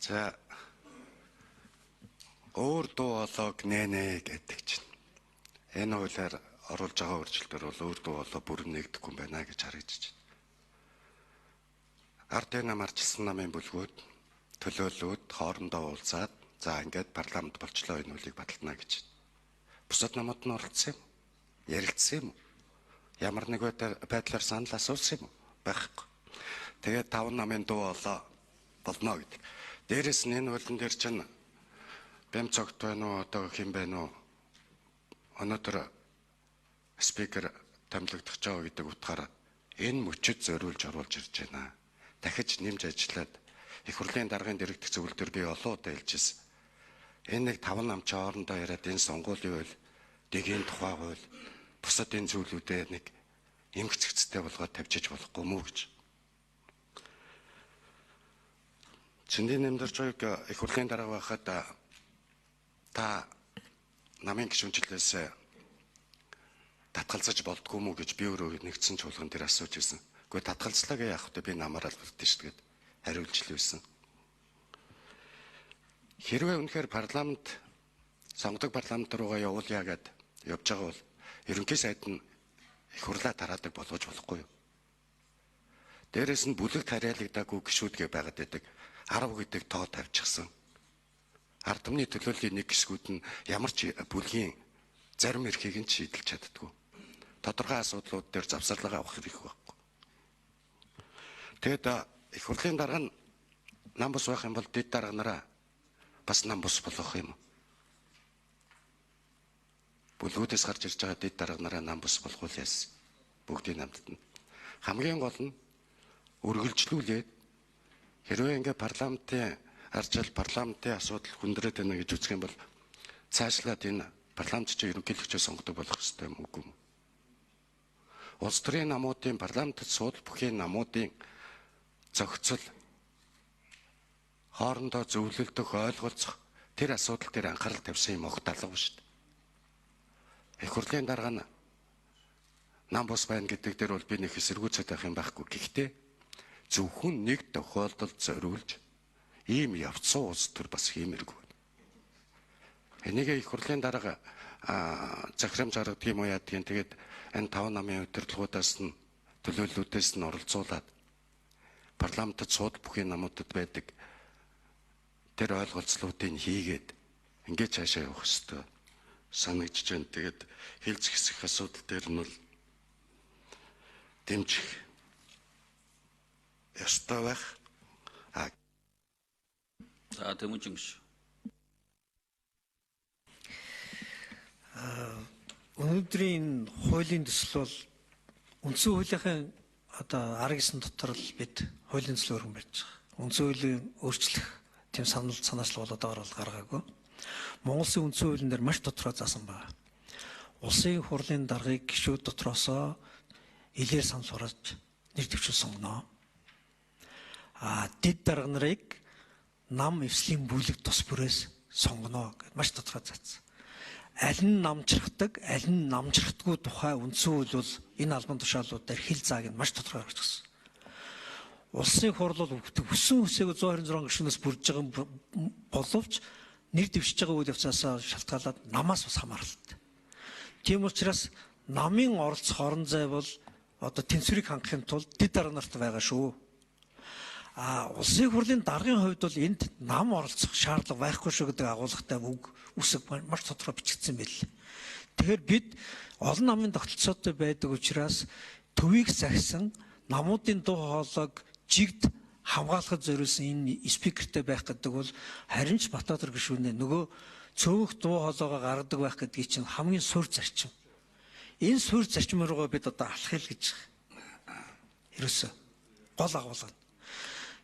За өөр дуу хоолойг нэнэ гэдэг чинь. Энэ хуулиар оруулж байгаа өөрчлөлтөөр бол өөр дуу хоолой бүрэн нэгдэхгүй байна гэж харагдаж байна. Ард түмэн марчилсан намын бүлгүүд төлөөллүүд хоорондоо уулзаад за ингээд парламент болчлоо энэ хуулийг батална гэж. Бусад намууд нь оролцсон юм. Ярилцсан юм. Ямар нэг байдлаар санал асуусан юм байхгүй. Тэгээд 5 намын дуу хоолой болно гэдэг. Дээрээс нь энэ хуулийн дээр чинь бям цогт байна уу одоо хэн байна уу өнөөдөр спикер томилогдож байгаа гэдэг утгаараа энэ мөчөд зориулж оруулж ирж байна. Дахиж нэмж ажиллаад их хурлын даргын дэргэдэх зөвлөлтөөр би олон удаа хэлжсэн. Энэ нэг 5 нам ч хоорондоо яриад энэ сонгуулийн хууль, дэгийн тухай хууль, бусад энэ зүйлүүдээ нэг эмгцэгцтэй болгоод тавьчих болохгүй мүү гэж. Чиндийн нэмдэрчийг их хурлын дарга байхад та намын гишүүнчлээс татгалзаж болдгоо мүү гэж би өөрөө нэгдсэн чуулган дээр асууж ирсэн. Гэхдээ татгалзлаа гэж яах вэ? Би намаараа л бүрдэн шүү дээ. Хариулж л байсан. Хэрвээ үнэхээр парламент сонгодог парламент руугаа явуулъя гэд явж байгаа бол ерөнхий сайд нь их хурлаа тараадаг болгож болохгүй юу? Дээрээс нь бүлэгт хариалагдаагүй гишүүдгээ байгаад байдаг 10 гэдэг тоо тавьчихсан. Ард түмний төлөөллийн нэг гисгүүд нь ямар ч бүлгийн зарим эрхийг нь шийдэлж чаддгүй. Тодорхой асуудлууд дээр завсарлага авах хэрэг байхгүй. Тэгэд их хурлын дарга нь нам бус байх юм бол дэд дарга нараа бас нам бус болох юм. Бүлгүүдээс гарч ирж байгаа дэд дарга нараа нам бус болох үл яс. Бүгдийн намтад нь. Хамгийн гол нь үргэлжлүүлээд хэрвээ ингээ парламентын арчил парламентын асуудал хүндрээд байна гэж үзэх юм бол цаашлаад энэ парламент чинь ерөнхийлөгчөө сонгодог болох ёстой юм үгүй юм. Улс төрийн намуудын парламентд суудл бүхий намуудын зохицол хоорондоо зөвлөлдөх ойлголцох тэр асуудал дээр анхаарал тавьсан юм огт алга шүү дээ. Их хурлын дарга нь нам бус байна гэдэг дээр бол би нэг эсэргүүцээд байх юм байхгүй. Гэхдээ зөвхөн нэг тохиолдолд зориулж ийм явцсан улс төр бас хиймэргүй. Энийг их хурлын дарга захирамж гаргадаг юм уу яадгийн тэгээд энэ 5 намын удирдлагуудаас нь төлөөллүүдээс нь оролцуулаад парламентд сууд бүхий намуудад байдаг тэр ойлголцлуудыг хийгээд ингэж цаашаа явах ёстой санагдж байна. Тэгээд хэлц хэсэх асуудал дээр нь бол дэмжих ёстой байх. За Тэмүүжин гүш. Өнөөдрийн хуулийн төсөл бол үндсэн хуулийнхын одоо арга гисэн дотор л бид хуулийн төсөл өргөн барьж байгаа. Үндсэн хуулийг өөрчлөх тийм санаачлал бол одоогор бол гаргаагүй. Монгол Улсын үндсэн хуулийн дээр маш тодорхой заасан байна. Улсын хурлын даргыг гишүүд дотроосоо илээр санал хурааж нэр дэвшил сонгоно. Дэд дарга нарыг нам эвслийн бүлэг тус бүрээс сонгоно гэж маш тодорхой заасан. Аль нь намжрахдаг, аль нь намжрахдаггүй тухай үндсэн хууль бол энэ албан тушаалууд дээр хил зааг нь маш тодорхой гаргасан. Улсын хурл бол өссөн хүсээг 126 гишүүнээс бүрдэж байгаа боловч нэр дэвшиж байгаа үйл явцаас шалтгаалаад намаас бас хамааралтай. Тийм учраас намын оролцох орон зай бол одоо тэнцвэрийг хангахын тулд дэд дарга нарт байгаа шүү. Улсын хурлын даргын хувьд бол энд нам оролцох шаардлага байхгүй шүү гэдэг агуулгатай үг үсэг маш тодорхой бичигдсэн байл. Тэгэхээр бид олон намын тогтолцоотой байдаг учраас төвийг захисан намуудын дуу хоолойг жигд хамгаалахад зориулсан энэ спикертэй байх гэдэг бол харин ч Батбаатар гишүүнээ нөгөө цөөх дуу хоолойгоо гаргадаг байх гэдгийг чинь хамгийн суурь зарчим. Энэ суурь зарчим руугаа бид одоо алхах гэж ерөөсөө гол агуулга.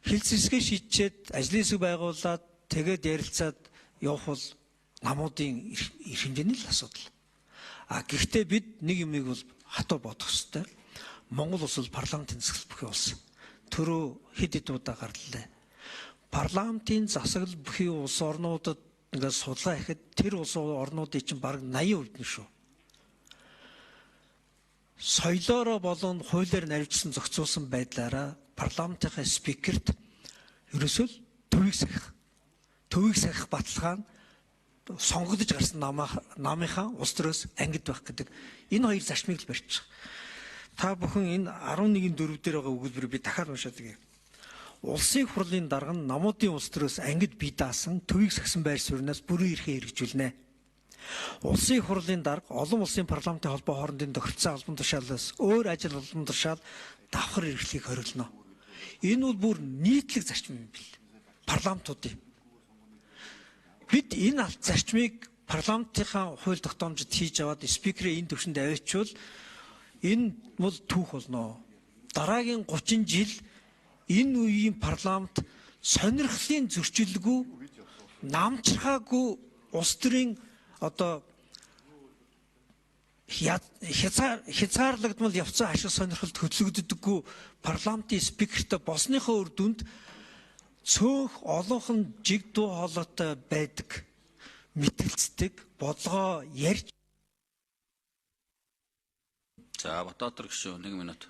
Хэлц хэсгээ шийдчихэд ажлын хэсэг байгуулад тэгээд ярилцаад явах бол намуудын эрх хэмжээний л асуудал. Гэхдээ бид нэг юмыг бол хатуу бодох ёстой. Монгол улс бол парламентын засаглал бүхий улс. Төрөө хэд хэд удаа гарлаа. Парламентын засаглал бүхий улс орнуудад ингээд судалгаа хийхэд тэр улс орнуудын чинь бараг 80% нь шүү. Соёлоороо болон хуулиар нарийвчсан зохицуулсан байдлаараа парламентын спикерт ерөөсөө төвийг сахих төвийг сахих баталгаа нь сонгогдож гарсан намынхаа улс төрөөс ангид байх гэдэг энэ хоёр зарчмыг л барьж байгаа. Та бүхэн энэ 11-4 дээр байгаа өгүүлбэрийг би дахиад уншаад өгье. Улсын хурлын дарга нь намуудын улс төрөөс ангид бие даасан төвийг сахсан байр сууриас бүрэн эрхээ хэрэгжүүлнэ. Улсын хурлын дарга олон улсын парламентын холбоо хоорондын тохирцсон албан тушаалаас өөр ажил албан тушаал давхар эрхлийг хориглоно. Энэ бол бүр нийтлэг зарчим юм бэл. Парламентуудын. Бид энэ алт зарчмыг парламентынхаа хууль тогтоомжид хийж аваад спикерээ энэ төвшөнд авчивал энэ бол түүх болно. Дараагийн 30 жил энэ үеийн парламент сонирхлын зөрчилгүй, намчрахаагүй улс төрийн одоо хязгаарлагдмал явцсан ашиг сонирхолд хөдлөгддөггүй парламентын спикертэй болсныхоо үр дүнд цөөх олонхон жиг дуу хоолойтой байдаг, мэтгэлцдэг, бодлогоо ярьж. За Батбаатар гишүүн 1 минут.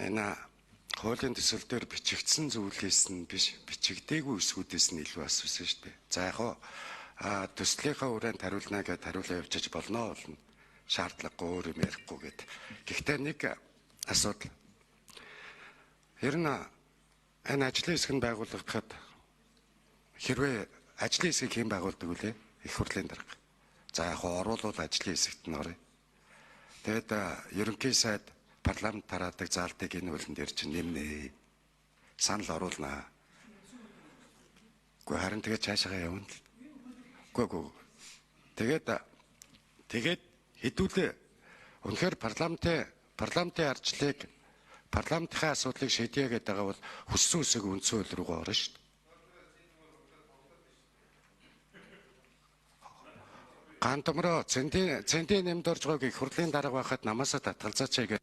Энэ хуулийн төсөл дээр бичигдсэн зүйлээс нь биш, бичигдээгүй эсвүүдээс нь илүү асуусан шүү дээ. За яг хоо төслийнхаа хүрээнд хариулна гэдээ хариулаа явуулж болно болно. Шаардлагагүй өөр юм ярихгүй гэд. Гэхдээ нэг асуудал. Ер нь энэ ажлын хэсэг нь байгуулагдахад хэрвээ ажлын хэсгийг хэн байгуулдаг вүлээ? Их хурлын дарга. За яг хоо оруулал ажлын хэсэгт нь орё. Тэгэд ерөнхий сайд парламент тараадаг заалтыг энэ хуулинд дээр чинь нэмнэ. Санал оруулнаа. Гэхдээ харин тэгээд цаашаа явна л. Үгүй. Тэгээд хэдүүлээ үнэхээр парламентын арчлыг парламентын асуудлыг шийдье гэдэг байгаа бол хүссэн үсэг үндсэн хууль руугаа орно шүү дээ. Гантомроо центийн нэмд орж байгааг их хурлын дарга байхад намаасаа татгалзаач гэж